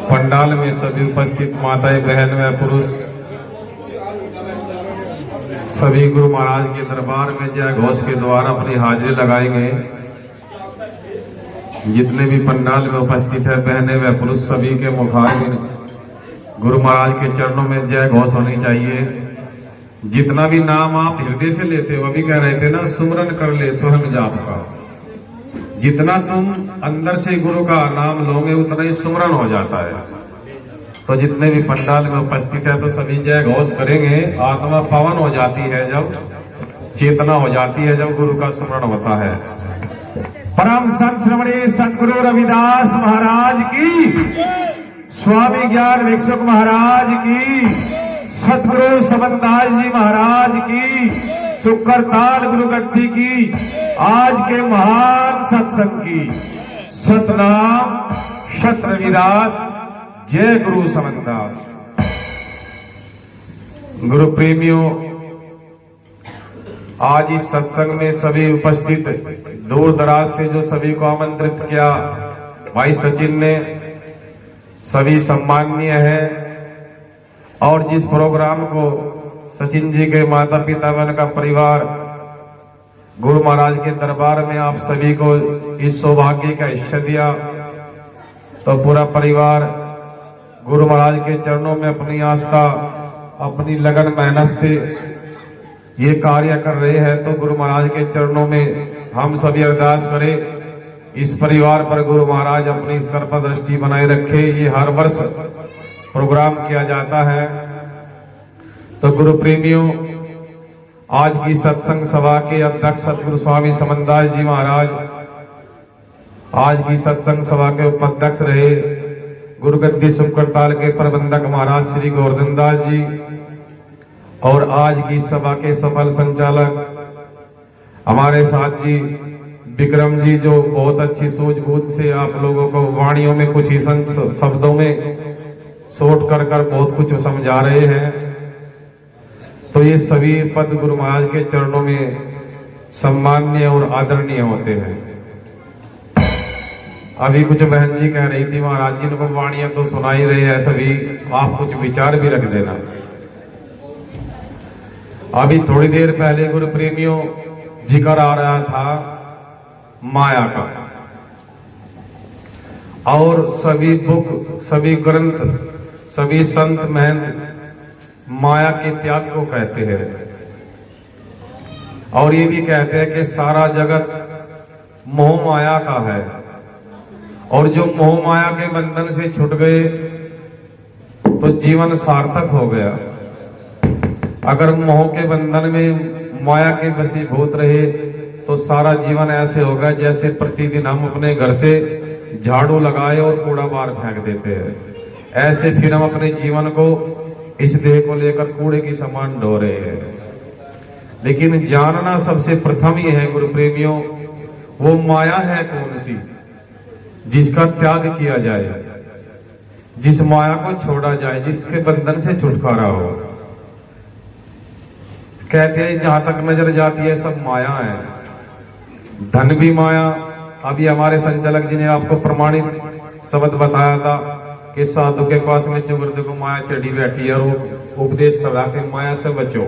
पंडाल में सभी उपस्थित माताएं, बहन व पुरुष सभी गुरु महाराज के दरबार में जय घोष के द्वारा अपनी हाजिरी लगाएंगे। जितने भी पंडाल में उपस्थित है बहनें व पुरुष सभी के मुखार में गुरु महाराज के चरणों में जय घोष होनी चाहिए। जितना भी नाम आप हृदय से लेते हो, अभी कह रहे थे ना, सुमरन कर ले स्वयं जाप का। जितना तुम अंदर से गुरु का नाम लोगे उतना ही सुमरन हो जाता है। तो जितने भी पंडाल में उपस्थित है तो सभी जय घोष करेंगे। आत्मा पावन हो जाती है जब, चेतना हो जाती है जब गुरु का सुमरण होता है। परम संत श्रमणीय सतगुरु रविदास महाराज की, स्वामी ज्ञान भिक्षुक महाराज की, सतगुरु समनदास जी महाराज की, सुकरताल गुरु गद्दी की, आज के महान सत्संग की, सतनाम सत रविदास, जय गुरु समनदास। गुरु प्रेमियों, आज इस सत्संग में सभी उपस्थित दूर दराज से जो सभी को आमंत्रित किया भाई सचिन ने, सभी सम्माननीय है। और जिस प्रोग्राम को सचिन जी के माता पिता व उनका परिवार गुरु महाराज के दरबार में आप सभी को इस सौभाग्य का हिस्सा दिया, तो पूरा परिवार गुरु महाराज के चरणों में अपनी आस्था, अपनी लगन मेहनत से ये कार्य कर रहे हैं। तो गुरु महाराज के चरणों में हम सभी अरदास करें, इस परिवार पर गुरु महाराज अपनी कृपा दृष्टि बनाए रखे। ये हर वर्ष प्रोग्राम किया जाता है। तो गुरु प्रेमियों, आज की सत्संग सभा के अध्यक्ष सतगुरु स्वामी समनदास जी महाराज, आज की सत्संग सभा के उपाध्यक्ष रहे गुरु गद्दी सुकरताल के प्रबंधक महाराज श्री गोवर्धन दास जी, और आज की सभा के सफल संचालक हमारे साथ जी विक्रम जी, जो बहुत अच्छी सूझबूझ से आप लोगों को वाणियों में कुछ ही शब्दों में सोट कर बहुत कुछ समझा रहे हैं। तो ये सभी पद गुरु महाराज के चरणों में सम्माननीय और आदरणीय होते हैं। अभी कुछ बहन जी कह रही थी महाराज जी को वाणियां तो सुना ही रहे हैं सभी, आप कुछ विचार भी रख देना। अभी थोड़ी देर पहले गुरु प्रेमियों जिक्र आ रहा था माया का, और सभी बुक, सभी ग्रंथ, सभी संत महंत माया के त्याग को कहते हैं, और ये भी कहते हैं कि सारा जगत मोह माया का है, और जो मोह माया के बंधन से छूट गए तो जीवन सार्थक हो गया। अगर मोह के बंधन में माया के वशीभूत रहे तो सारा जीवन ऐसे होगा जैसे प्रतिदिन हम अपने घर से झाड़ू लगाए और कूड़ा बाहर फेंक देते हैं। ऐसे फिर हम अपने जीवन को, इस देह को लेकर कूड़े की समान ढो रहे हैं। लेकिन जानना सबसे प्रथम ही है गुरु प्रेमियों, वो माया है कौन सी जिसका त्याग किया जाए, जिस माया को छोड़ा जाए, जिसके बंधन से छुटकारा हो। कहते हैं जहां तक नजर जाती है सब माया है, धन भी माया। अभी हमारे संचालक जी ने आपको प्रमाणित शब्द बताया था कि साधु के पास में चुगर्द को माया चढ़ी बैठी है, और वो उपदेश कर रहा कि माया से बचो।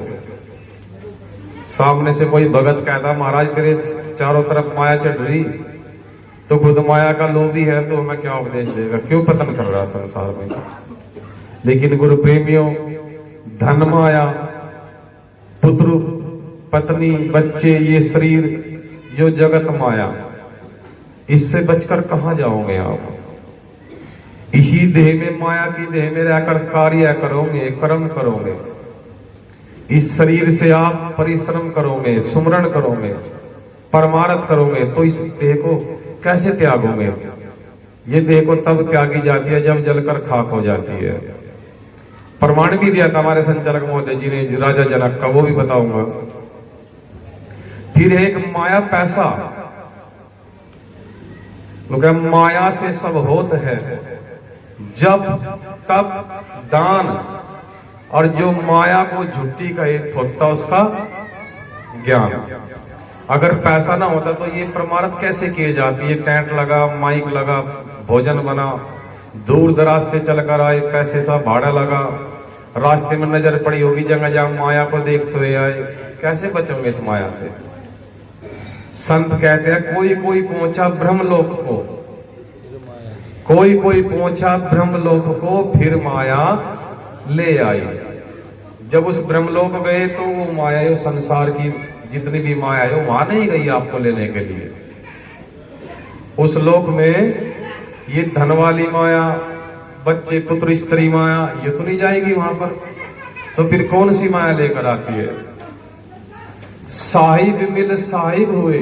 सामने से कोई भगत कहता महाराज तेरे चारों तरफ माया चढ़ रही, तो खुद माया का लोभी है तो हमें क्या उपदेश देगा, क्यों पतन कर रहा संसार में। लेकिन गुरु प्रेमियों, धन माया, पुत्र पत्नी बच्चे, ये शरीर जो जगत माया, इससे बचकर कहां जाओगे आप। इसी देह में, माया की देह में रहकर कार्य करोगे, कर्म करोगे। इस शरीर से आप परिश्रम करोगे, सुमरण करोगे, परमार्थ करोगे, तो इस देह को कैसे त्यागोगे। ये देह को तब त्यागी जाती है जब जलकर खाक हो जाती है। प्रमाण भी दिया था हमारे संचालक महोदय जी ने राजा जनक का, वो भी बताऊंगा। फिर एक माया पैसा, माया से सब होत है, जब तब दान, और जो माया को झूठी कहे थोता उसका ज्ञान। अगर पैसा ना होता तो ये परमार्थ कैसे किए जाती है। टेंट लगा, माइक लगा, भोजन बना, दूर दराज से चलकर आए, पैसे सा भाड़ा लगा, रास्ते में नजर पड़ी होगी जगह जहां माया को देखते हुए आए, कैसे बचोगे इस माया से? संत कहते हैं कोई कोई पहुंचा ब्रह्मलोक को, कोई कोई पहुंचा ब्रह्मलोक को, फिर माया ले आई। जब उस ब्रह्मलोक गए तो वो माया, वो संसार की जितनी भी माया है वो वहां नहीं गई आपको लेने के लिए। उस लोक में ये धन वाली माया, बच्चे पुत्र स्त्री माया, ये तो नहीं जाएगी वहां पर। तो फिर कौन सी माया लेकर आती है? साहिब मिल साहिब हुए,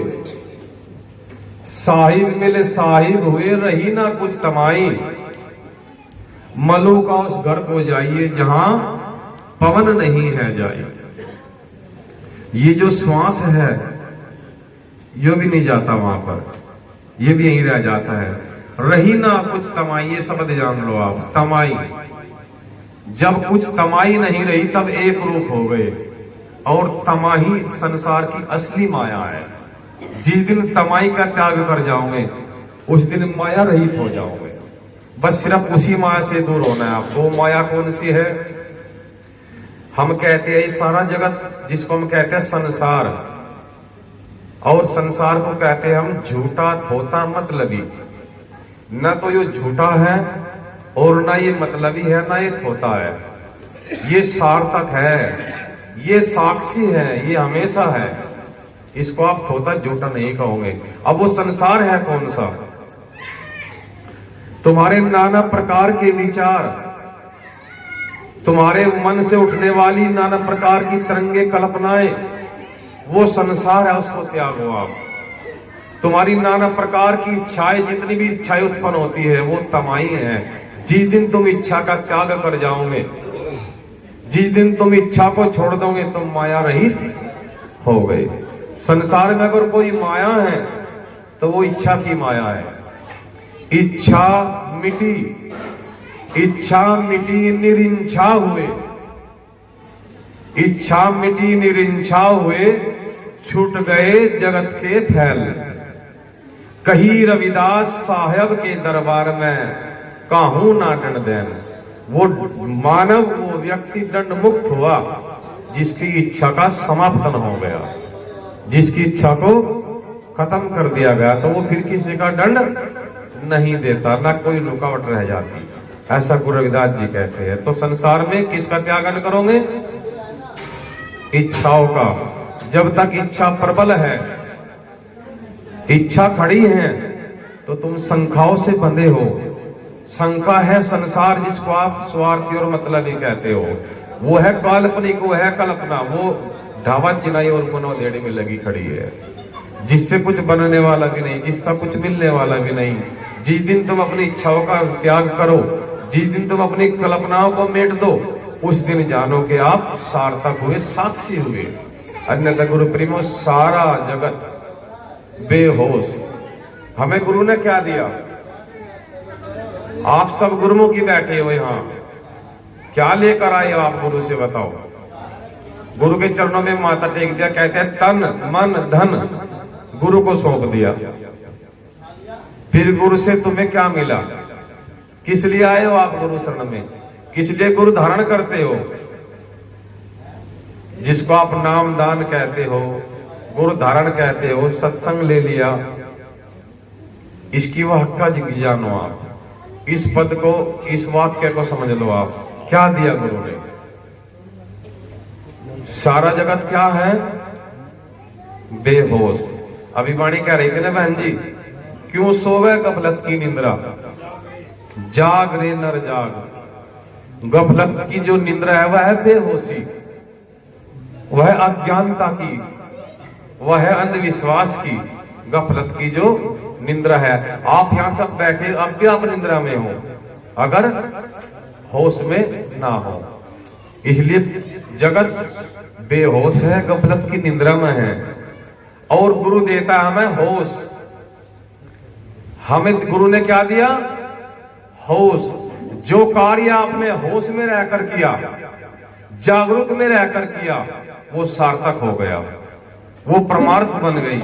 साहिब मिल साहिब हुए, रही ना कुछ तमाई, मलू का उस घर को जाइए जहां पवन नहीं है जाई। ये जो श्वास है यो भी नहीं जाता वहां पर, ये भी यहीं रह जाता है। रही ना कुछ तमाई, ये शब्द जान लो आप, तमाई। जब कुछ तमाई नहीं रही तब एक रूप हो गए, और तमाही संसार की असली माया है। जिस दिन तमाई का त्याग कर जाओगे उस दिन माया रहित हो जाओगे। बस सिर्फ उसी माया से दूर होना है आपको। माया कौन सी है? हम कहते हैं ये सारा जगत जिसको हम कहते हैं संसार, और संसार को कहते हैं हम झूठा थोता मतलबी। न तो ये झूठा है और ना ये मतलबी है, ना ये थोता है। ये सार्थक है, ये साक्षी है, ये हमेशा है। इसको आप थोता झूठा नहीं कहोगे। अब वो संसार है कौन सा? तुम्हारे नाना प्रकार के विचार, तुम्हारे मन से उठने वाली नाना प्रकार की तरंगे कल्पनाएं, वो संसार है, उसको त्यागो आप। तुम्हारी नाना प्रकार की इच्छाएं, जितनी भी इच्छाएं उत्पन्न होती है वो तमाई है। जिस दिन तुम इच्छा का त्याग कर जाओगे, जिस दिन तुम इच्छा को छोड़ दोगे तुम माया रहित हो गए। संसार में अगर कोई माया है तो वो इच्छा की माया है। इच्छा मिटी, इच्छा मिटी निरिंछा हुए, इच्छा मिटी निरिंछा हुए, छूट गए जगत के फैल। कही रविदास साहब के दरबार में काहू ना दंड देन। वो मानव, वो व्यक्ति दंड मुक्त हुआ जिसकी इच्छा का समापन हो गया, जिसकी इच्छा को खत्म कर दिया गया। तो वो फिर किसी का दंड नहीं देता, ना कोई रुकावट रह जाती। ऐसा गुरु रविदास जी कहते हैं। तो संसार में किसका त्यागन करोगे? इच्छाओं का। जब तक इच्छा प्रबल है, इच्छा खड़ी है, तो तुम शंखाओं से बंधे हो। शंका है संसार, जिसको आप स्वार्थी और मतलबी कहते हो। वो है काल्पनिक, वो है कल्पना, वो ढाबा चिनाई और मनोदेड़ी में लगी खड़ी है, जिससे कुछ बनने वाला भी नहीं, जिससे कुछ मिलने वाला भी नहीं। जिस दिन तुम अपनी इच्छाओं का त्याग करो, जिस दिन तुम अपनी कल्पनाओं को मेट दो, उस दिन जानो कि आप सार्थक हुए, साक्षी हुए। अन्यथा गुरु प्रेमो सारा जगत बेहोश। हमें गुरु ने क्या दिया? आप सब गुरुमुखी बैठे हो यहां, क्या लेकर आए हो आप गुरु से बताओ? गुरु के चरणों में माथा टेक दिया, कहते हैं तन मन धन गुरु को सौंप दिया। फिर गुरु से तुम्हें क्या मिला? किस लिए आए हो आप गुरु शरण में? किस लिए गुरु धारण करते हो? जिसको आप नाम दान कहते हो, गुरु धारण कहते हो, सत्संग ले लिया, इसकी वह हक्का जानो आप। इस पद को, इस वाक्य को समझ लो आप, क्या दिया गुरु ने। सारा जगत क्या है? बेहोश। अभी वाणी कह रही थी ना बहन जी, क्यों सोवे गफलत की निंद्रा, जाग रे नर जाग। गफलत की जो निंद्रा है वह है बेहोशी, वह अज्ञानता की, वह है अंधविश्वास की। गफलत की जो निंद्रा है। आप यहां सब बैठे, अब भी आप निंद्रा में हो अगर होश में ना हो। इसलिए जगत बेहोश है, गफलत की निंद्रा में है, और गुरु देता है हमें होश। हमें गुरु ने क्या दिया? होश। जो कार्य आपने होश में रहकर किया, जागरूक में रहकर किया, वो सार्थक हो गया, वो परमार्थ बन गई।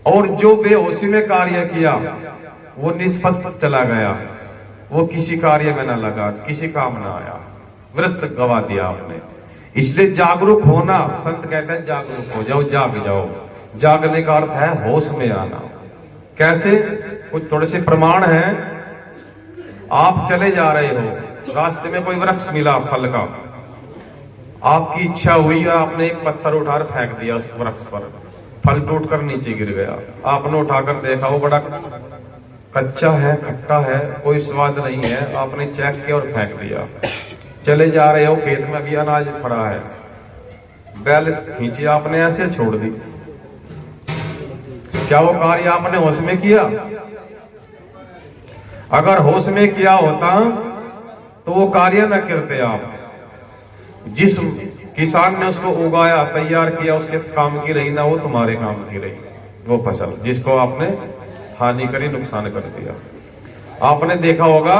और जो बेहोशी में कार्य किया, वो निष्फल चला गया, वो किसी कार्य में ना लगा, किसी काम ना आया, व्रत गवा दिया आपने। इसलिए जागरूक होना, संत कहते हैं जागरूक हो जाओ, जाग जाओ। जागने का अर्थ है होश में आना। कैसे? कुछ थोड़े से प्रमाण हैं। आप चले जा रहे हो, रास्ते में कोई वृक्ष मिला फल का, आपकी इच्छा हुई, आपने एक पत्थर उठाकर फेंक दिया उस वृक्ष पर, फल टूटकर नीचे गिर गया। आपने उठाकर देखा वो बड़ा कच्चा है, खट्टा है, कोई स्वाद नहीं है, आपने चेक किया और फेंक दिया। चले जा रहे हो, खेत में भी अनाज पड़ा है, बैल खींची, आपने ऐसे छोड़ दी। क्या वो कार्य आपने होश में किया? अगर होश में किया होता तो वो कार्य न करते आप। जिस किसान ने उसको उगाया, तैयार किया, उसके काम की रही ना, वो तुम्हारे काम की रही वो फसल, जिसको आपने हानि करी, नुकसान कर दिया। आपने देखा होगा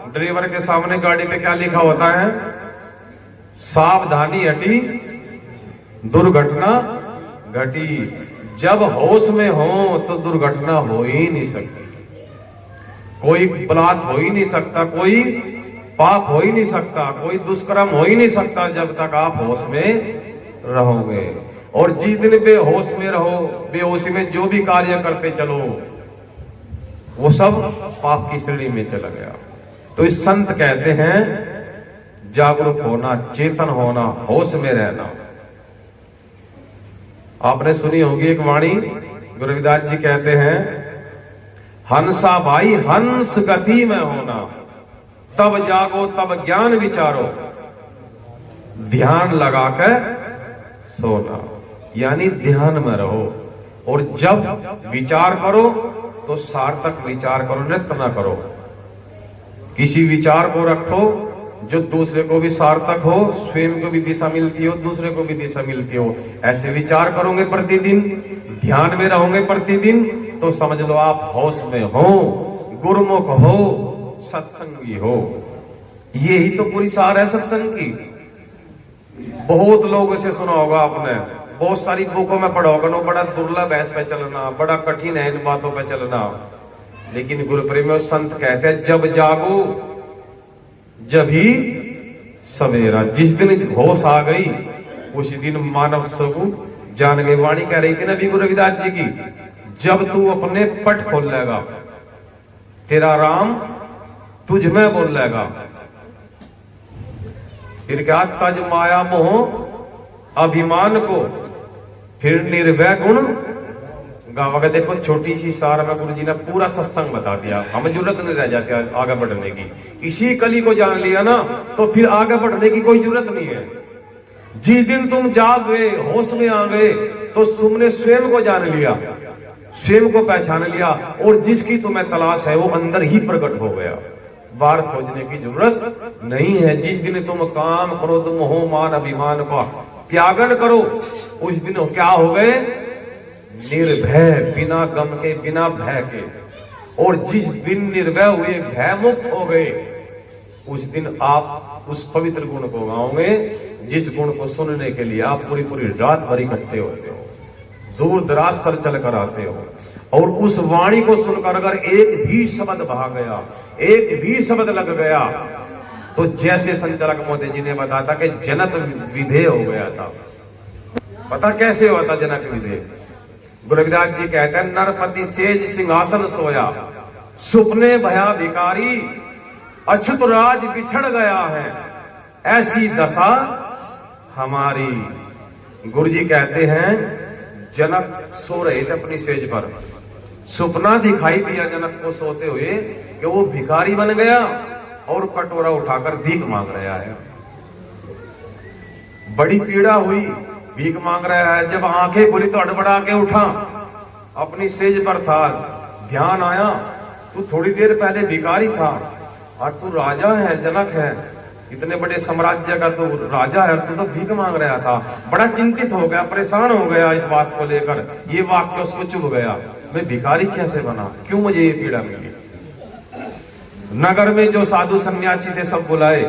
ड्राइवर के सामने गाड़ी में क्या लिखा होता है? सावधानी हटी, दुर्घटना घटी। जब होश में हो तो दुर्घटना हो ही नहीं सकती, कोई बलात् हो ही नहीं सकता, कोई पाप हो ही नहीं सकता, कोई दुष्कर्म हो ही नहीं सकता जब तक आप होश में रहोगे। और जिस दिन बेहोश में रहो, बेहोशी में जो भी कार्य करते चलो, वो सब पाप की श्रेणी में चला गया। तो इस संत कहते हैं जागरूक होना, चेतन होना, होश में रहना। आपने सुनी होगी एक वाणी, गुरु रविदास जी कहते हैं, हंसा भाई हंस गति में होना, तब जागो तब ज्ञान विचारो, ध्यान लगाकर सोना। यानी ध्यान में रहो, और जब विचार करो तो सार्थक विचार करो, नृत्य ना करो। किसी विचार को रखो जो दूसरे को भी सार्थक हो, स्वयं को भी दिशा मिलती हो, दूसरे को भी दिशा मिलती हो। ऐसे विचार करोगे प्रतिदिन, ध्यान में रहोगे प्रतिदिन, तो समझ लो आप होश में हो, गुरुमुख हो, सत्संगी हो। यही तो पूरी सार है सत्संग की। बहुत लोगों से सुना होगा आपने, बहुत सारी बुकों में पढ़ा होगा, वो बड़ा दुर्लभ है इस पे चलना, बड़ा कठिन है इन बातों पे चलना। लेकिन गुरु प्रेमी संत कहते हैं जब जागो जब ही सवेरा। जिस दिन होश आ गई उसी दिन मानव सब जान गए। वाणी कह रही थी ना भी गुरु रविदास जी की, जब तू अपने पट खोल लेगा तेरा राम तुझ में बोल लेगा। फिर क्या? तज माया मोह अभिमान को, फिर निर्भय गुण गावा। देखो छोटी सी सार में गुरु जी ने पूरा सत्संग बता दिया, हमें जरूरत नहीं रह जाती आगे बढ़ने की। इसी कली को जान लिया ना तो फिर आगे बढ़ने की कोई जरूरत नहीं है। जिस दिन तुम जाग गए, होश में आ गए, तो तुमने स्वयं को जान लिया, स्वयं को पहचान लिया, और जिसकी तुम्हें तलाश है वो अंदर ही प्रकट हो गया। बाहर खोजने की जरूरत नहीं है। जिस दिन तुम काम क्रोध मोह मान अभिमान का त्यागन करो, उस दिन क्या हो गए? निर्भय, बिना गम के, बिना भय के। और जिस दिन निर्भय हुए, भय मुक्त हो गए, उस दिन आप उस पवित्र गुण को गाओगे जिस गुण को सुनने के लिए आप पूरी पूरी रात भर इकट्ठे होते हो, दूर दराज सर चल कर आते हो। और उस वाणी को सुनकर अगर एक भी शब्द बहा गया, एक भी शब्द लग गया, तो जैसे संचालक मोदी जी ने बताया था कि जनक विधेय हो गया था। पता कैसे हुआ था जनक विधेय? गुरु रविदास जी कहते हैं, नरपति सेज सिंहासन सोया, सुपने भया भिकारी, अछूत राज बिछड़ गया है, ऐसी दशा हमारी। गुरु जी कहते हैं जनक सो रहे थे अपनी सेज पर, सुपना दिखाई दिया जनक को सोते हुए कि वो भिखारी बन गया और कटोरा उठाकर भीख मांग रहा है। बड़ी पीड़ा हुई, भीख मांग रहा है। जब आंखें खुली तो अड़बड़ा के उठा, अपनी सेज पर था, ध्यान आया तू थोड़ी देर पहले भिखारी था और तू राजा है, जनक है, इतने बड़े साम्राज्य का तू राजा है, तू तो भीख मांग रहा था। बड़ा चिंतित हो गया, परेशान हो गया इस बात को लेकर। ये वाक्य उसको चुभ गया, मैं भिखारी कैसे बना, क्यों मुझे ये पीड़ा मिली। नगर में जो साधु सन्यासी थे सब बुलाए,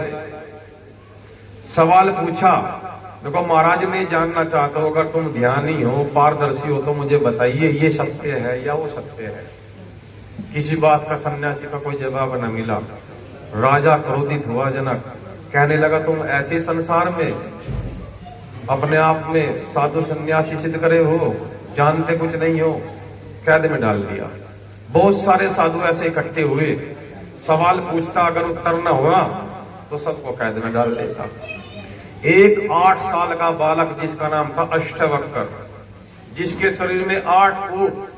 सवाल पूछा, देखो महाराज मैं जानना चाहता हूं, अगर तुम ध्यानी हो, पारदर्शी हो, तो मुझे बताइए ये सत्य है या वो सत्य है। किसी बात का सन्यासी का कोई जवाब न मिला। राजा क्रोधित हुआ जनक, कहने लगा तुम ऐसे संसार में अपने आप में साधु सन्यासी सिद्ध करे हो, जानते कुछ नहीं हो, कैद में डाल दिया। बहुत सारे साधु ऐसे इकट्ठे हुए, सवाल पूछता, अगर उत्तर न हुआ तो सबको कैद में डाल देता। एक 8 साल का बालक जिसका नाम था अष्टवक्र, जिसके शरीर में 8 फुट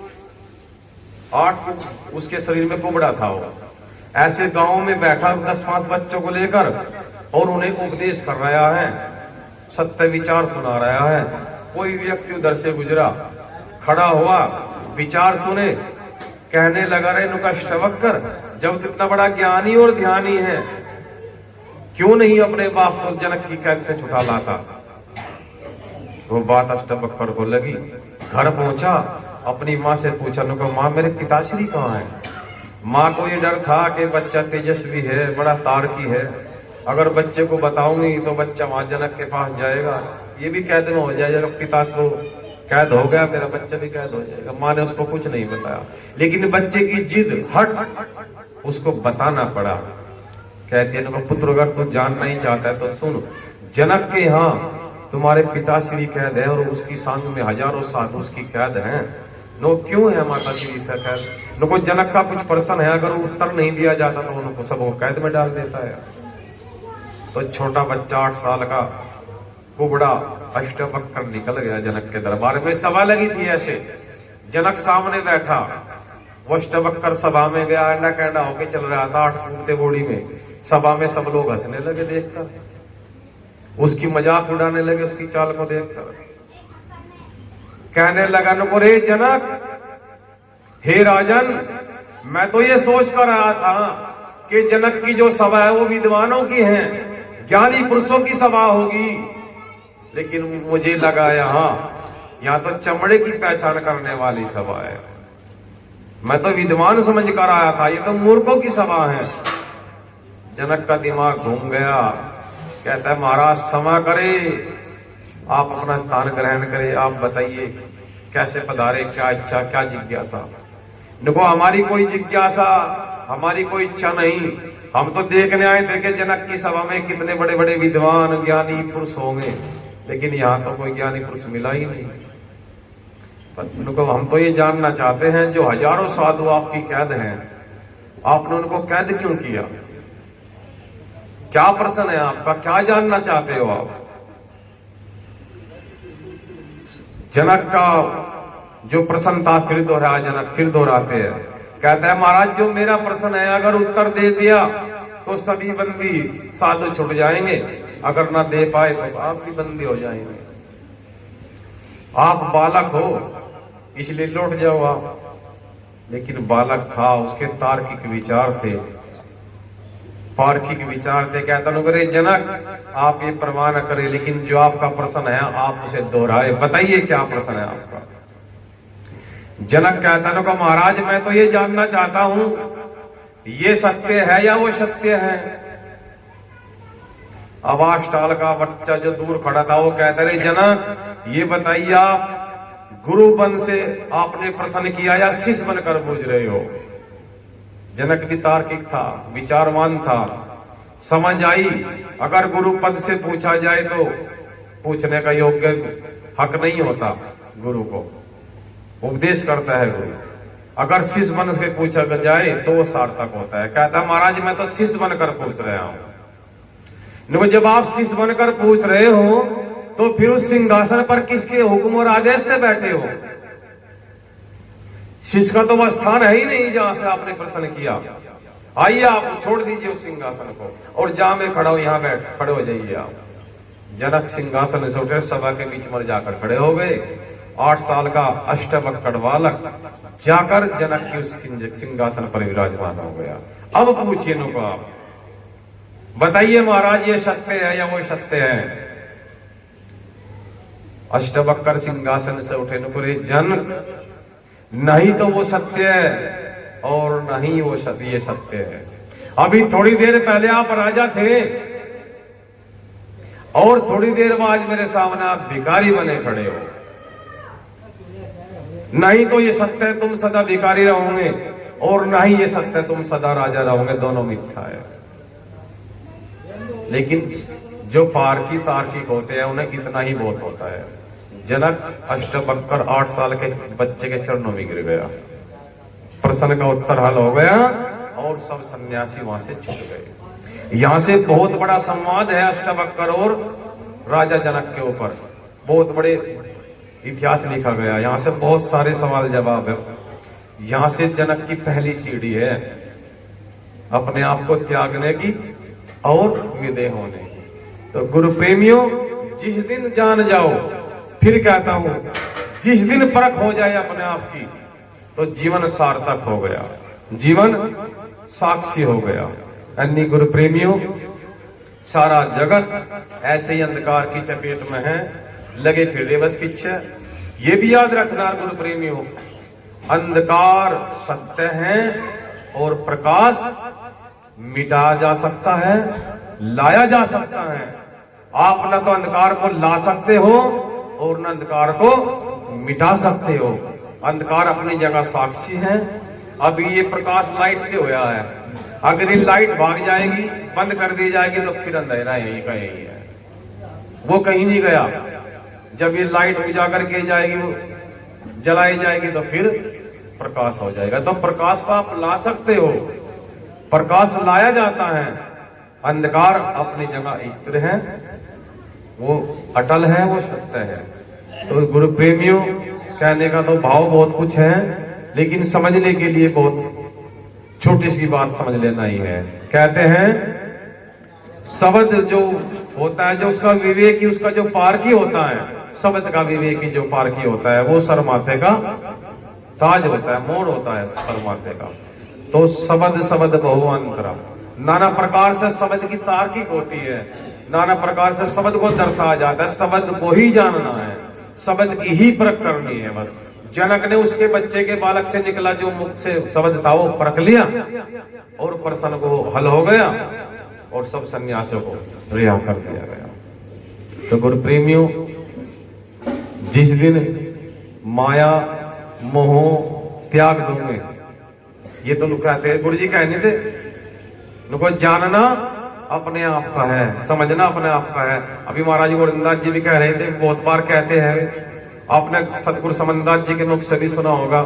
उसके शरीर में कुबड़ा था, वो ऐसे गांव में बैठा 10-5 बच्चों को लेकर और उन्हें उपदेश कर रहा है, सत्य विचार सुना रहा है। कोई व्यक्ति उधर से गुजरा, खड़ा हुआ, विचार सुने, कहने लगा, रे नुका अष्टवक्र, जब तो इतना बड़ा ज्ञानी और ध्यानी है, क्यों नहीं अपने बाप को जनक की कैद से छुटा लाता। वो बात अष्टवक्र को लगी। घर पहुंचा, अपनी माँ से पूछा, नुका माँ मेरे पिताश्री कहाँ है। माँ को ये डर था कि बच्चा तेजस्वी है, बड़ा तार्की है, अगर बच्चे को बताऊंगी तो बच्चा वहां जनक के पास जाएगा, ये भी कैद में हो जाएगा, पिता को कैद हो गया, मेरा बच्चा भी कैद हो जाएगा। माँ ने उसको कुछ नहीं बताया, लेकिन बच्चे की जिद, हट, उसको बताना पड़ा। कहती है, पुत्र अगर तू जानना ही चाहता है तो सुन, जनक के यहाँ तुम्हारे पिताश्री कैद है और उसकी संग में हजारों साधु उसकी कैद हैं। नो क्यों है माता जी इसका कैद? नो जनक का कुछ प्रश्न है, अगर उत्तर नहीं दिया जाता तो उनको सबको कैद में डाल देता है। तो छोटा बच्चा 8 साल का कुबड़ा अष्टवक्र निकल गया जनक के दरबार में। सभा लगी थी ऐसे, जनक सामने बैठा, वो अष्टवक्र सभा में गया, अंडा कैंडा होके चल रहा था 8 फुट के बॉडी में। सभा में सब लोग हंसने लगे देखकर, उसकी मजाक उड़ाने लगे उसकी चाल को देखकर। कहने लगा, नको रे जनक, हे राजन, मैं तो ये सोच कर रहा था कि जनक की जो सभा है वो विद्वानों की है, ज्ञानी पुरुषों की सभा होगी, लेकिन मुझे लगा यहाँ तो चमड़े की पहचान करने वाली सभा है। मैं तो विद्वान समझ कर आया था, ये तो मूर्खों की सभा है। जनक का दिमाग घूम गया, कहता है, महाराज क्षमा करे, आप अपना स्थान ग्रहण करें, आप बताइए कैसे पधारे, क्या इच्छा, क्या जिज्ञासा। देखो हमारी कोई जिज्ञासा, हमारी कोई इच्छा नहीं, हम तो देखने आए थे कि जनक की सभा में कितने बड़े बड़े विद्वान ज्ञानी पुरुष होंगे, लेकिन यहाँ तो कोई ज्ञानी पुरुष मिला ही नहीं। हम तो ये जानना चाहते हैं, जो हजारों साधु आपकी कैद हैं, आपने उनको कैद क्यों किया? क्या प्रश्न है आपका, क्या जानना चाहते हो आप? जनक का जो प्रश्न था फिर दोहराया, जनक फिर दोहराते हैं, कहता है, महाराज जो मेरा प्रश्न है, अगर उत्तर दे दिया तो सभी बंदी साधु छूट जाएंगे, अगर ना दे पाए तो आप भी बंदी हो जाएंगे। आप बालक हो इसलिए लौट जाओ आप। लेकिन बालक था, उसके तार्किक विचार थे, पार्थिक विचार थे। कहता रे जनक, आप ये प्रमाण करें, लेकिन जो आपका प्रश्न है आप उसे दोहराए, बताइए क्या प्रश्न है आपका। जनक कहता है, महाराज मैं तो ये जानना चाहता हूं, ये सत्य है या वो सत्य है? अब 8 साल का बच्चा जो दूर खड़ा था वो कहता है, जनक ये बताइए, आप गुरु बन से आपने प्रश्न किया या शिष्य बनकर पूछ रहे हो? जनक भी तार्किक था, विचारवान था, समझ आई अगर गुरु पद से पूछा जाए तो पूछने का योग्य हक नहीं होता, गुरु को उपदेश करता है गुरु। अगर शिष्य बन से पूछा जाए तो वो सार्थक होता है। कहता महाराज मैं तो शिष्य बनकर पूछ रहा हूं। जब आप शिष्य बनकर पूछ रहे हो तो फिर उस सिंहासन पर किसके हुक्म और आदेश से बैठे हो? शिष्य का तो वह स्थान है ही नहीं जहां से आपने प्रश्न किया। आइए आप छोड़ दीजिए उस सिंहासन को और जहां मैं खड़ा हूं यहां बैठ खड़े हो जाइए आप। जनक सिंहासन से उठे, सभा के बीच में जाकर खड़े हो गए। 8 साल का अष्टवक्र बालक जाकर जनक की उस सिंहासन पर विराजमान हो गया। अब पूछिए नुको आप, बताइए महाराज ये सत्य है या वो सत्य है? अष्टवक्र सिंहासन से उठे, नुको रे जनक, नहीं तो वो सत्य है और नहीं वो ये सत्य है। अभी थोड़ी देर पहले आप राजा थे और थोड़ी देर बाद मेरे सामने आप भिखारी बने खड़े हो। नहीं तो ये सत्य है तुम सदा भिखारी रहोगे और ना ही ये सत्य तुम सदा राजा रहोगे, दोनों मिथ्या है। लेकिन जो पारकी तार्किक होते हैं उन्हें इतना ही बहुत होता है। जनक अष्टवक्र 8 साल के बच्चे के चरणों में गिर गया, प्रश्न का उत्तर हल हो गया और सब सन्यासी वहां से छूट गए। यहां से बहुत बड़ा संवाद है अष्टवक्र और राजा जनक के ऊपर, बहुत बड़े इतिहास लिखा गया। यहां से बहुत सारे सवाल जवाब है। यहां से जनक की पहली सीढ़ी है अपने आप को त्यागने की और विदेह होने की। तो गुरु प्रेमियों, जिस दिन जान जाओ, फिर कहता हूं जिस दिन परख हो जाए अपने आप की, तो जीवन सार्थक हो गया, जीवन साक्षी हो गया। अन्य गुरु प्रेमियों, सारा जगत ऐसे ही अंधकार की चपेट में है, लगे फिर रहे बस पीछे। ये भी याद रखना गुरु प्रेमियों, अंधकार सत्य है और प्रकाश मिटा जा सकता है, लाया जा सकता है। आप न तो अंधकार को ला सकते हो और न अंधकार को मिटा सकते हो। अंधकार अपनी जगह साक्षी है। अब ये प्रकाश लाइट से होया है, अगर ये लाइट भाग जाएगी, बंद कर दी जाएगी, तो फिर अंधेरा यही का यही है, वो कहीं नहीं गया। जब ये लाइट उजागर की जाएगी, वो जलाई जाएगी, तो फिर प्रकाश हो जाएगा। तो प्रकाश को आप ला सकते हो, प्रकाश लाया जाता है। अंधकार अपनी जगह स्थिर है, वो अटल है, वो सत्य है। तो गुरु प्रेमियों, कहने का तो भाव बहुत कुछ है, लेकिन समझने के लिए बहुत छोटी सी बात समझ लेना ही है। कहते हैं शब्द जो होता है, जो उसका विवेकी, उसका जो पारखी होता है, शब्द का विवेकी जो पारखी होता है, वो सर माथे का ताज होता है, मोड़ होता है सर माथे का। तो शब्द बहु अंतरा, नाना प्रकार से शब्द की तार्किक होती है, नाना प्रकार से शब्द को दर्शाया जाता है। शब्द को ही जानना है, शब्द की ही परख करनी है बस। जनक ने उसके बच्चे के बालक से निकला जो मुख से शब्द था, वो परख लिया और प्रश्न को हल हो गया और सब सन्यासियों को रिहा कर दिया गया। तो गुरु प्रेमियों, जिस दिन माया मोह त्याग दोगे, ये तो लोग कहते हैं, गुरु जी कहने थे, उनको जानना अपने आप का है, समझना अपने आप का है। अभी महाराज गोविंदास जी भी कह रहे थे, बहुत बार कहते हैं, आपने सतगुरु समनदास जी के मुख से भी सुना होगा,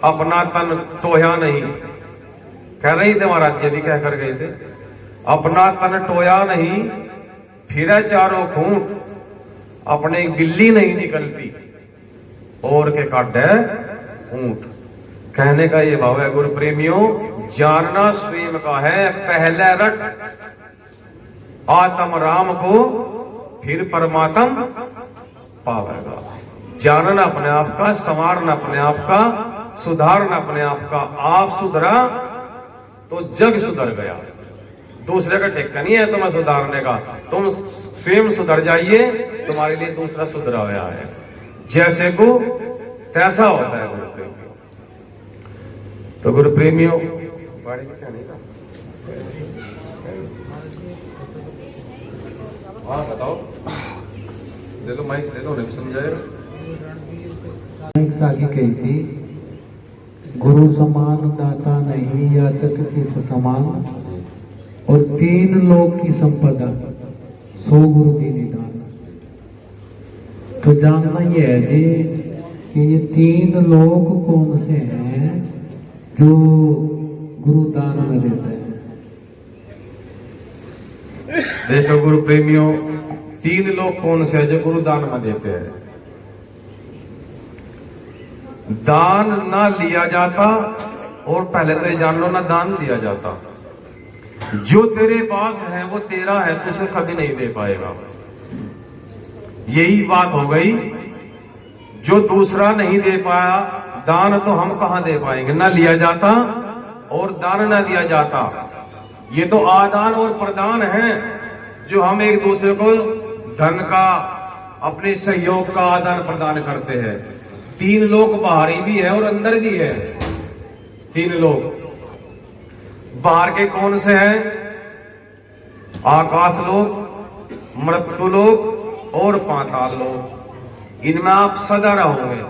अपना तन टोया नहीं, कह रही थे महाराज जी भी कह कर गए थे, अपना तन टोया नहीं, फिरे चारों खूंट, अपने बिल्ली नहीं निकलती और के काटे ऊंट। कहने का ये भाव है गुरु प्रेमियों, जानना स्वयं का है, पहले रट आत्म राम को, फिर परमात्म पावेगा। जानना अपने आप का, संवारना अपने आप का, सुधारना अपने आप का। आप सुधरा तो जग सुधर गया, दूसरे का टेक्का नहीं है तुम्हें सुधारने का। तुम स्वयं सुधर जाइए, तुम्हारे लिए दूसरा सुधरा हुआ है। जैसे को तैसा होता है गुरु प्रेमियों। तो गुरु प्रेमियों, हाँ बताओ, ले लो माइक, ले लो, नहीं समझाएगा। एक साखी कही थी, गुरु समान दाता नहीं, याचक शिष्य समान, और 3 लोक की संपदा 100 गुरु की निदान। तो जानना यह है जी कि ये 3 लोक कौन से हैं जो गुरु दान में देता है। देखो गुरु प्रेमियों, 3 लोग कौन से हैं जो गुरु दान में देते हैं। दान ना लिया जाता, और पहले तो ये जान लो, ना दान दिया जाता। जो तेरे पास है वो तेरा है, तुझे कभी नहीं दे पाएगा। यही बात हो गई। जो दूसरा नहीं दे पाया, दान तो हम कहां दे पाएंगे। ना लिया जाता और दान ना दिया जाता। ये तो आदान और प्रदान है, जो हम एक दूसरे को धन का, अपने सहयोग का आदान प्रदान करते हैं। 3 लोग बाहरी भी है और अंदर भी है। 3 लोग बाहर के कौन से हैं? आकाश लोक, मृत्यु लोक और पाताल लोक। इनमें आप सदा रहोगे,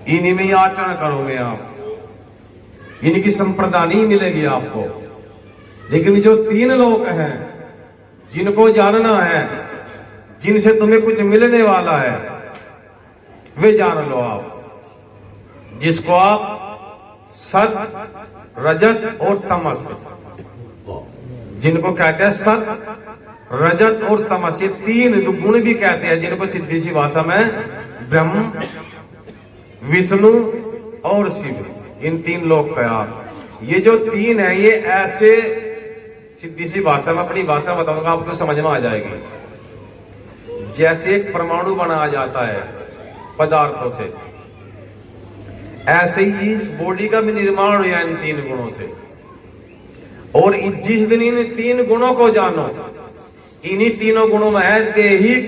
इन्हीं में ही आचरण करोगे आप। इनकी संप्रदा नहीं मिलेगी आपको। लेकिन जो 3 लोक हैं जिनको जानना है, जिनसे तुम्हें कुछ मिलने वाला है, वे जान लो आप। जिसको आप सत, रजत और तमस, जिनको कहते हैं सत, रजत और तमस, ये 3 गुण भी कहते हैं, जिनको सीधी सी भाषा में ब्रह्म, विष्णु और शिव, इन 3 लोग का। ये जो 3 है, ये ऐसे सीधी सी भाषा में, अपनी भाषा बताऊंगा आपको समझ में आ जाएगी। जैसे एक परमाणु बनाया जाता है पदार्थों से, ऐसे ही इस बॉडी का भी निर्माण हुआ इन 3 गुणों से। और जिस दिन इन 3 गुणों को जानो, इन्हीं 3 गुणों में है देहिक,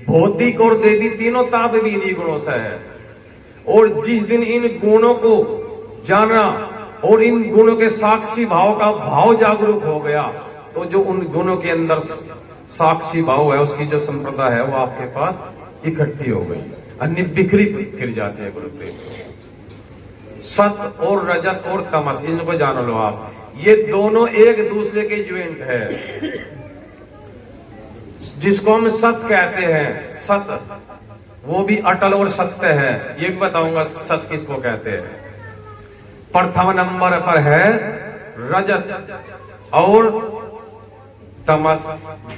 भौतिक और देवी, तीनों ताप भी इन्हीं गुणों से है। और जिस दिन इन गुणों को जाना और इन गुणों के साक्षी भाव का भाव जागरूक हो गया, तो जो उन गुणों के अंदर साक्षी भाव है, उसकी जो संप्रदा है, वो आपके पास इकट्ठी हो गई, अन्य बिखरी फिर जाते हैं गुरुप्रेम। सत और रजत और तमस, इनको जान लो आप। ये दोनों एक दूसरे के ज्वाइंट है। जिसको हम सत कहते हैं, सत वो भी अटल और सत्य है। ये भी बताऊंगा सत किसको कहते हैं। प्रथम नंबर पर है रजत और तमस,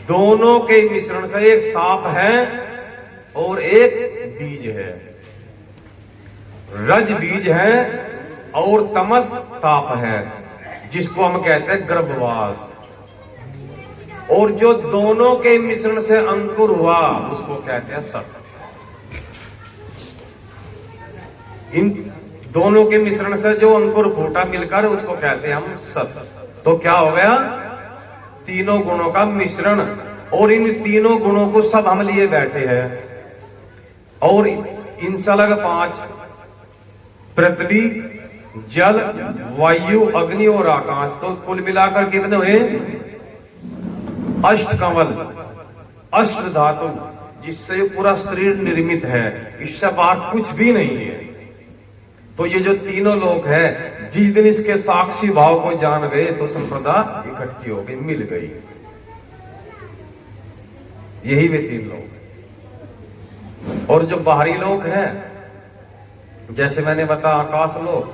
दोनों के मिश्रण से एक ताप है और एक बीज है। रज बीज है और तमस ताप है, जिसको हम कहते हैं गर्भवास। और जो दोनों के मिश्रण से अंकुर हुआ, उसको कहते हैं सत। इन दोनों के मिश्रण से जो अंकुर फूटा मिलकर, उसको कहते हैं हम सत। तो क्या हो गया? 3 गुणों का मिश्रण। और इन 3 गुणों को सब हम लिए बैठे हैं। और इनसे अलग 5, पृथ्वी, जल, वायु, अग्नि और आकाश, तो कुल मिलाकर कितने हुए? 8 कंवल, 8 धातु, जिससे पूरा शरीर निर्मित है। इससे बाहर कुछ भी नहीं है। तो ये जो 3 लोग हैं, जिस दिन इसके साक्षी भाव को जान गए, तो संप्रदा इकट्ठी हो गई, मिल गई। यही वे 3 लोग। और जो बाहरी लोग हैं, जैसे मैंने बताया, आकाश लोक,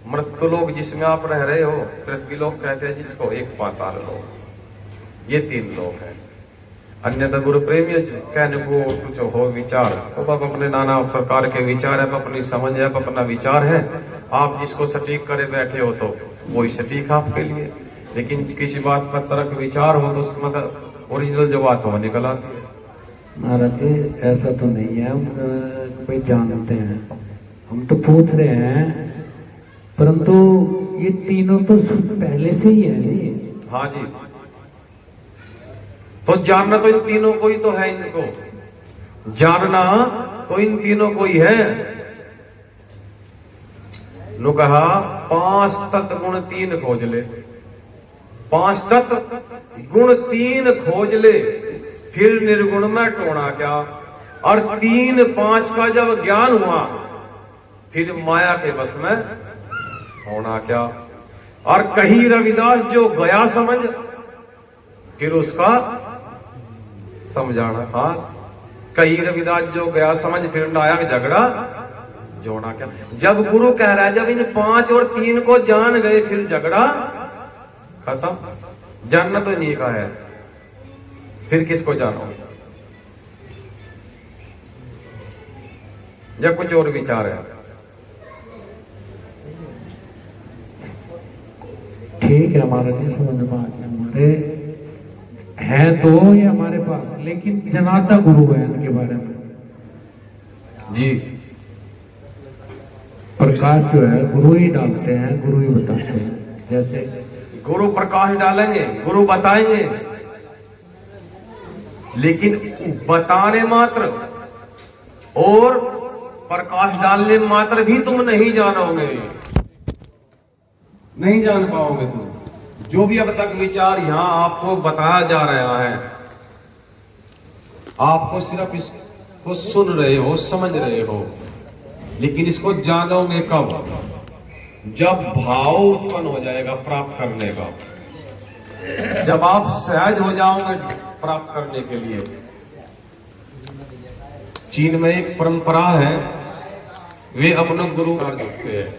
मृत्यु लोक जिसमें आप रह रहे हो, पृथ्वी लोक कहते हैं जिसको, एक पाताल लोक, ये 3 लोग हैं। अन्यथा गुरु प्रेमी कहने को कुछ हो विचार, तो अब अपने नाना प्रकार के विचार है, अपनी समझ है, अपना विचार है। आप जिसको सटीक करे बैठे हो, तो वही सटीक आपके लिए। लेकिन किसी बात पर तर्क विचार हो, तो मतलब ओरिजिनल जो बात हो निकल आती है। महाराज जी, ऐसा तो नहीं है, हम कोई जानते हैं, हम तो पूछ रहे हैं। परंतु ये 3 तो पहले से ही है नहीं? हाँ जी, तो जानना तो इन 3 को ही तो है। इनको जानना तो इन 3 को ही है। नु कहा 5 तत्व गुण 3 खोज ले। 5 तत्व गुण 3 खोज ले, फिर निर्गुण में टोना क्या। और 3 5 का जब ज्ञान हुआ, फिर माया के बस में होना क्या। और कहीं रविदास जो गया समझ, फिर उसका समझाना। हाँ, कहीं रविदास जो गया समझ, फिर नायक झगड़ा जोड़ा क्या। जब गुरु कह रहा है, जब इन 5 और 3 को जान गए, फिर झगड़ा खत्म। जानना तो नहीं का है, फिर किसको जानो? या कुछ और विचार है? ठीक है, हमारा जी समझ में आ गया। हमारे हैं तो ये हमारे पास, लेकिन जनाता गुरु है इनके बारे में जी। प्रकाश जो है गुरु ही डालते हैं, गुरु ही बताते हैं। जैसे गुरु प्रकाश डालेंगे, गुरु बताएंगे, लेकिन बताने मात्र और प्रकाश डालने मात्र भी तुम नहीं जानोगे, नहीं जान पाओगे तुम। जो भी अब तक विचार यहां आपको बताया जा रहा है, आपको सिर्फ इसको सुन रहे हो, समझ रहे हो, लेकिन इसको जानोगे कब? जब भाव उत्पन्न हो जाएगा प्राप्त करने का, जब आप सहज हो जाओगे प्राप्त करने के लिए। चीन में एक परंपरा है, वे अपने गुरु बार झुकते हैं,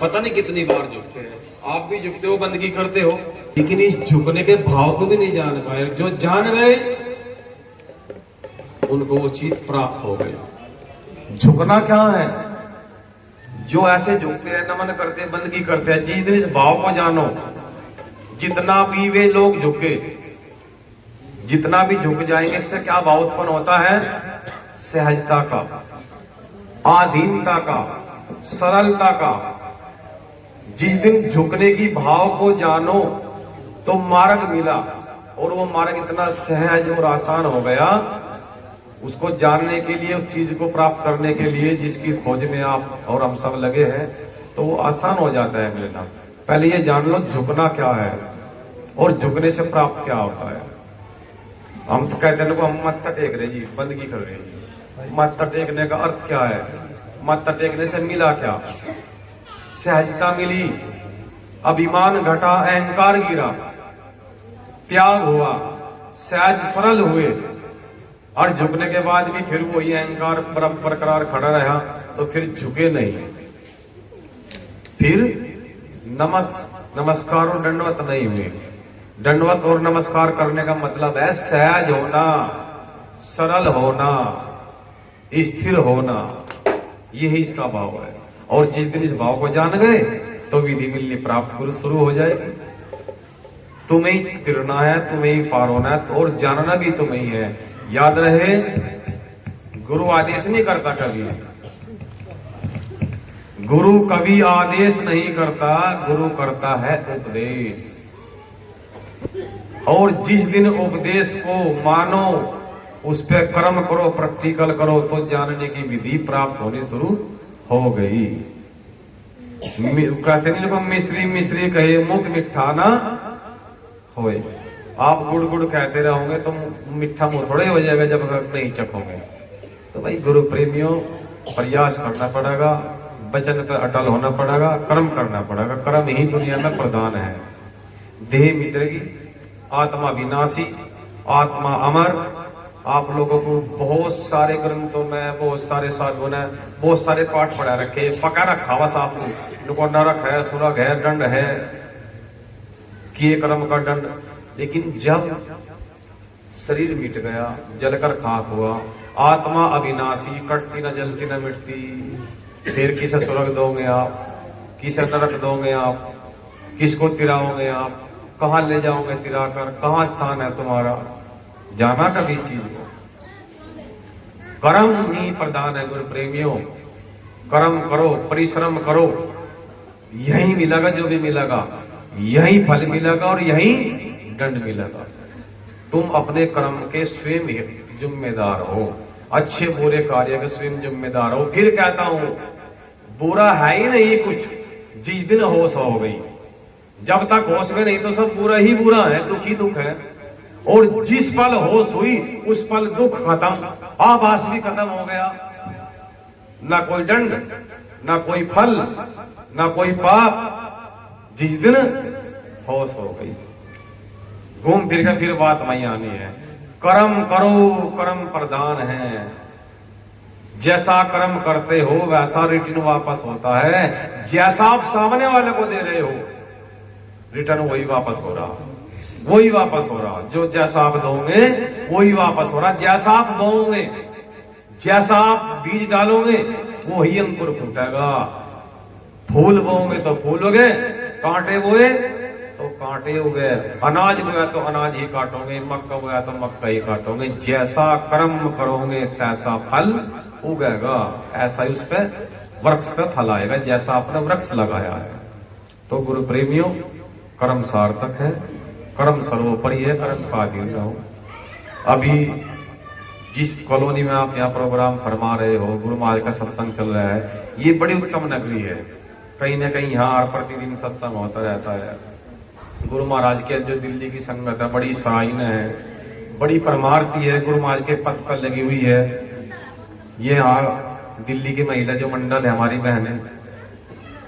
पता नहीं कितनी बार झुकते हैं। आप भी झुकते हो, बंदगी करते हो, लेकिन इस झुकने के भाव को भी नहीं जान पाए। जो जान गए उनको वो चीज प्राप्त हो गई। झुकना क्या है? जो ऐसे झुकते हैं, नमन करते हैं, बंदगी करते हैं, जिस दिन इस भाव को जानो, जितना भी वे लोग झुके, जितना भी झुक जाएंगे, इससे क्या भाव उत्पन्न होता है? सहजता का, आधीनता का, सरलता का। जिस दिन झुकने की भाव को जानो तो मार्ग मिला, और वो मार्ग इतना सहज और आसान हो गया। उसको जानने के लिए, उस चीज को प्राप्त करने के लिए जिसकी खोज में आप और हम सब लगे हैं, तो वो आसान हो जाता है मिलना। पहले ये जान लो झुकना क्या है और झुकने से प्राप्त क्या होता है। हम तो कहते हैं हम मत्था टेक रहे जी, बंदगी कर रहे जी। मत्था टेकने का अर्थ क्या है? मत्था टेकने से मिला क्या? सहजता मिली, अभिमान घटा, अहंकार गिरा, त्याग हुआ, सहज सरल हुए। और झुकने के बाद भी फिर वही अहंकार बरकरार खड़ा रहा, तो फिर झुके नहीं। फिर नमस्कार और दंडवत नहीं हुए। दंडवत और नमस्कार करने का मतलब है सहज होना, सरल होना, स्थिर होना। यही इसका भाव है। और जिस दिन इस भाव को जान गए तो विधि मिलनी प्राप्त शुरू हो जाएगी। तुम्हें ही तिरना है, तुम्हें ही पार होना है, तो और जानना भी तुम्हें ही है। याद रहे, गुरु आदेश नहीं करता कभी, गुरु कभी आदेश नहीं करता, गुरु करता है उपदेश। और जिस दिन उपदेश को मानो, उस पे कर्म करो, प्रैक्टिकल करो, तो जानने की विधि प्राप्त होनी शुरू हो गई। कहते नहीं लोग, मिश्री मिश्री कहे मुख मिठा ना होए। आप गुड़ गुड़ कहते रहोगे तो मिठा मुंह थोड़ा ही हो जाएगा जब नहीं चखोगे। तो भाई गुरु प्रेमियों, प्रयास करना पड़ेगा, वचन पर अटल होना पड़ेगा, कर्म करना पड़ेगा। कर्म ही दुनिया में प्रधान है। देह मिटेगी, आत्मा विनाशी, आत्मा अमर। आप लोगों को बहुत सारे ग्रंथों में, बहुत सारे साधुओं ने बहुत सारे पाठ पढ़ा रखे, पका रखा हुआ साफ को, नरक है, सुरग है, दंड है, किए कर्म का दंड। लेकिन जब शरीर मिट गया, जलकर खाक हुआ, आत्मा अविनाशी, कटती न जलती न मिटती, फिर किसे स्वर्ग दोगे आप, किसे नरक दोगे आप, किसको तिराओगे आप, कहां ले जाओगे तिराकर, कहां स्थान है तुम्हारा? जाना कभी चीज को। कर्म ही प्रधान है गुरु प्रेमियों। कर्म करो, परिश्रम करो, यही मिलेगा जो भी मिलेगा, यही फल मिलेगा और यही दंड मिलेगा। तुम अपने कर्म के स्वयं जिम्मेदार हो, अच्छे बुरे कार्य के स्वयं जिम्मेदार हो। फिर कहता हूं, बुरा है ही नहीं कुछ जिस दिन होश हो गई। जब तक होश में नहीं तो सब बुरा ही बुरा है, दुख ही दुख है। और जिस पल होश हुई उस पल दुख खत्म, आभास भी खत्म हो गया। ना कोई दंड, ना कोई फल, ना कोई पाप। जिस दिन होश हो गई, घूम फिर के फिर बात वहीं आनी है। कर्म करो, कर्म प्रधान है। जैसा कर्म करते हो वैसा रिटर्न वापस होता है। जैसा आप सामने वाले को दे रहे हो, रिटर्न वही वापस हो रहा, वही वापस हो रहा। जो जैसा आप दोगे वही वापस हो रहा। जैसा आप बोओगे, जैसा आप बीज डालोगे, वो ही अंकुर फूटेगा। फूल बोओगे तो फूल उगे, कांटे बोए तो कांटे उगे, अनाज बोया तो अनाज ही काटोगे, मक्का बोया तो मक्का ही काटोगे। जैसा कर्म करोगे तैसा फल उगेगा। ऐसा ही उस पे वृक्ष पे फल आएगा, जैसा आपने वृक्ष लगाया है। तो गुरु प्रेमियों, कर्म सार्थक है, कर्म सर्वोपरि है, कर्म का अधीन रहो। अभी जिस कॉलोनी में आप यहाँ प्रोग्राम फरमा रहे हो, गुरु महाराज का सत्संग चल रहा है, ये बड़ी उत्तम नगरी है। कहीं ना कहीं यहाँ प्रतिदिन सत्संग होता रहता है। गुरु महाराज के जो दिल्ली की संगत है, बड़ी सराहनीय है, बड़ी परमार्थी है, गुरु महाराज के पथ पर लगी हुई है। ये यहाँ दिल्ली की महिला जो मंडल है, हमारी बहनें,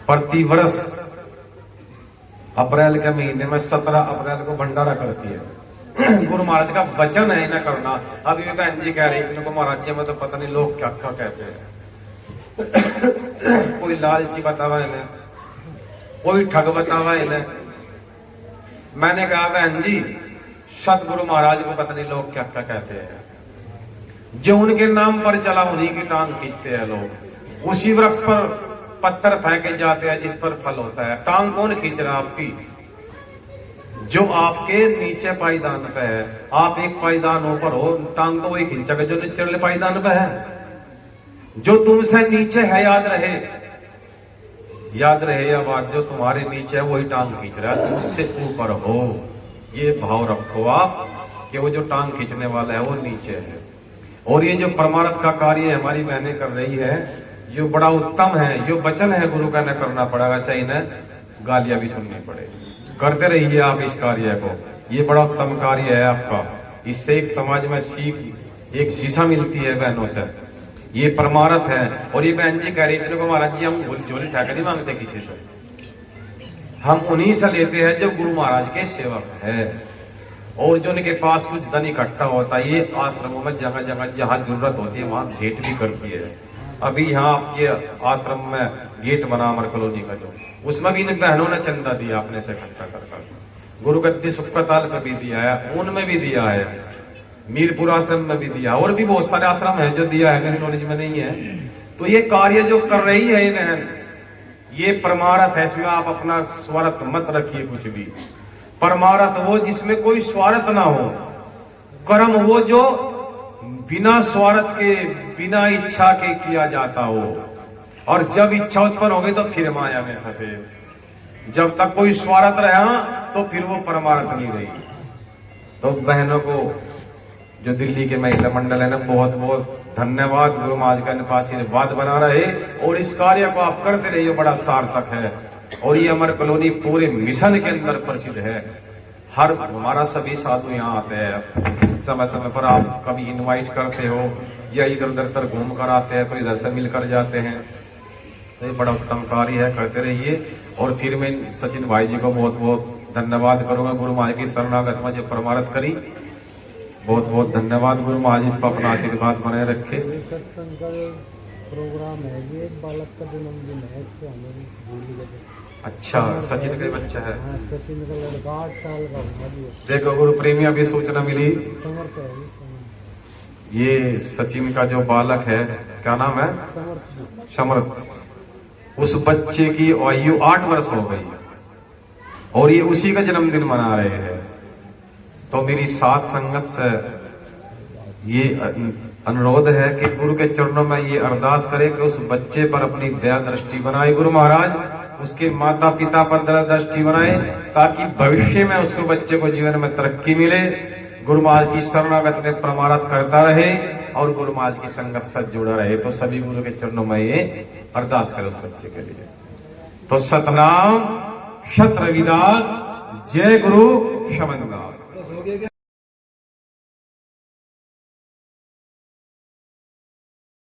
प्रति वर्ष अप्रैल के महीने में 17 अप्रैल को भंडारा करती है। गुरु महाराज का वचन है इन्हें करना। अभी भी बहन जी कह रही है इनको महाराज जी में तो पता नहीं लोग क्या क्या कहते हैं। कोई लालची बतावा इन्हें, कोई ठग बतावा इन्हें। मैंने कहा बहन जी सतगुरु महाराज को पता नहीं लोग क्या क्या कहते हैं। जो उनके नाम पर चला उन्हीं की टांग खींचते हैं लोग। उसी वृक्ष पर पत्थर फेंके जाते हैं जिस पर फल होता है। टांग कौन खींच रहा है आपकी? जो आपके नीचे पायदान पे है। आप एक पायदान ऊपर हो, टांग तो वही खींचेगा जो निचले पायदान पे है। जो तुमसे नीचे है याद रहे या बात, जो तुम्हारे नीचे है वही टांग खींच रहा है। तुमसे ऊपर हो ये भाव रखो आप कि वो जो टांग खींचने वाला है वो नीचे है। और ये जो परमार्थ का कार्य हमारी बहनें कर रही है जो बड़ा उत्तम है। जो वचन है गुरु का न करना पड़ेगा, चाहे न गालियां भी सुननी पड़े। करते रहिए आप इस कार्य को। ये बड़ा उत्तम कार्य है आपका। इससे एक समाज में सीख, एक दिशा मिलती है बहनों से। ये परमार्थ है। और ये बहन जी कह रही थी को महाराज जी हम झोली ठाकर नहीं मांगते किसी से, हम उन्हीं से लेते हैं जो गुरु महाराज के सेवक है। और जो उनके पास कुछ धन इकट्ठा होता है ये आश्रमों में जगह जगह जहां जरूरत होती है वहां भेंट भी करती है। अभी यहाँ आपके आश्रम में गेट बना अमर कॉलोनी का, जो उसमें भी इन बहनों ने चंदा दिया अपने से इकट्ठा कर। गुरु गद्दी सुखताल में भी दिया है, उनमें भी दिया है, मीरपुर आश्रम में भी दिया, और भी बहुत सारे आश्रम है जो दिया है, मेरी नॉलेज में नहीं है। तो ये कार्य जो कर रही है ये बहन, ये परमार्थ है। इसमें आप अपना स्वार्थ मत रखिए कुछ भी। परमार्थ वो जिसमें कोई स्वार्थ ना हो, कर्म वो जो बिना स्वार्थ के बिना इच्छा के किया जाता हो। और जब इच्छा उत्पन्न हो गई तो फिर माया में फंसे। जब तक कोई स्वार्थ रहा तो फिर वो परमार्थ नहीं रही। तो बहनों को जो दिल्ली के महिला मंडल है ना, बहुत बहुत धन्यवाद। गुरु महाराज का इनका आशीर्वाद बना रहे और इस कार्य को आप करते रहिए, बड़ा सार्थक है। और ये अमर कॉलोनी पूरे मिशन के अंदर प्रसिद्ध है। हर हमारा सभी साधु यहाँ आते हैं, समय समय पर आप कभी इनवाइट करते हो या इधर उधर घूम कर आते हैं तो इधर से मिलकर जाते हैं। तो ये बड़ा उत्तम कार्य है, करते रहिए। और फिर मैं सचिन भाई जी को बहुत बहुत धन्यवाद करूंगा। गुरु महाराज की शरणागत में जो परमार्थ करी, बहुत बहुत धन्यवाद। गुरु महाराज इस पर अपना आशीर्वाद बनाए रखे। प्रोग्राम है ये, बालक का जन्मदिन है, इसको हमें अच्छा, सचिन का बच्चा है। हाँ, सचिन का लड़का 8 साल का होगा। देखो गुरु प्रेमी अभी सूचना मिली, ये सचिन का जो बालक है क्या नाम है? समर्थ। उस बच्चे की आयु 8 वर्ष हो गई और ये उसी का जन्मदिन मना रहे हैं। तो मेरी साथ संगत से ये अनुरोध है कि गुरु के चरणों में ये अरदास करें कि उस बच्चे पर अपनी दया दृष्टि बनाए गुरु महाराज, उसके माता पिता पर दया दृष्टि बनाए, ताकि भविष्य में उसको बच्चे को जीवन में तरक्की मिले, गुरु महाराज की शरणागत में परमार्थ करता रहे और गुरु महाराज की संगत से जुड़ा रहे। तो सभी गुरु के चरणों में ये अरदास करें उस बच्चे के लिए। तो सतनाम, सत रविदास, जय गुरु शमनदास।